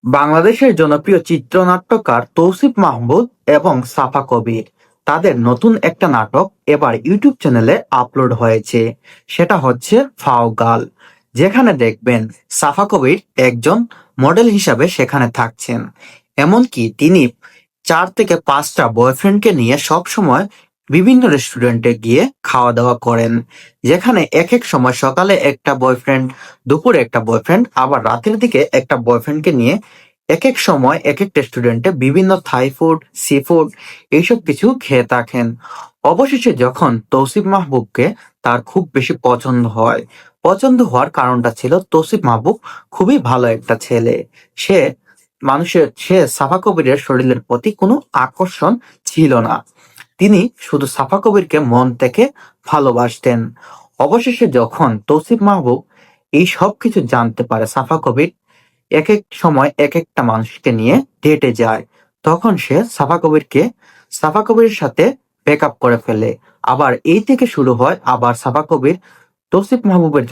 বাংলাদেশের জনপ্রিয় চিত্রনাট্যকার তৌসিফ মাহমুদ এবং সাফা কবির তাদের নতুন একটা নাটক এবার ইউটিউব চ্যানেলে আপলোড হয়েছে। সেটা হচ্ছে ফাও গার্ল, যেখানে দেখবেন সাফা কবির একজন মডেল হিসাবে সেখানে থাকছেন। এমনকি তিনি 4 থেকে 5টা বয়ফ্রেন্ডকে নিয়ে সব সময় বিভিন্ন রেস্টুরেন্টে গিয়ে খাওয়া দাওয়া করেন, যেখানে এক এক সময় সকালে একটা বয়ফ্রেন্ড, দুপুরে একটা বয়ফ্রেন্ড, আবার রাতের দিকে একটা বয়ফ্রেন্ডকে নিয়ে এক এক সময় এক এক রেস্টুরেন্টে বিভিন্ন থাই ফুড, সি ফুড এইসব কিছু খেয়ে থাকেন। অবশেষে যখন তৌসিফ মাহবুবকে তার খুব বেশি পছন্দ হয়, পছন্দ হওয়ার কারণটা ছিল তৌসিফ মাহবুব খুবই ভালো একটা ছেলে। সে সে সাফা কবিরের শরীরের প্রতি কোনো আকর্ষণ ছিল না। তিনি শুধু সাফা কবিরকে মন থেকে ভালোবাসতেন। অবশেষে যখন তৌসিফ মাহবুব এই সব কিছু জানতে পারে, সাফা কবির এক এক সময় এক একটা মানুষকে নিয়ে ডেটে যায়, তখন সে সাফা কবিরের সাথে ব্রেকআপ করে ফেলে। আবার এই থেকে শুরু হয় আবার সাফা কবির তৌসিফ মাহবুবের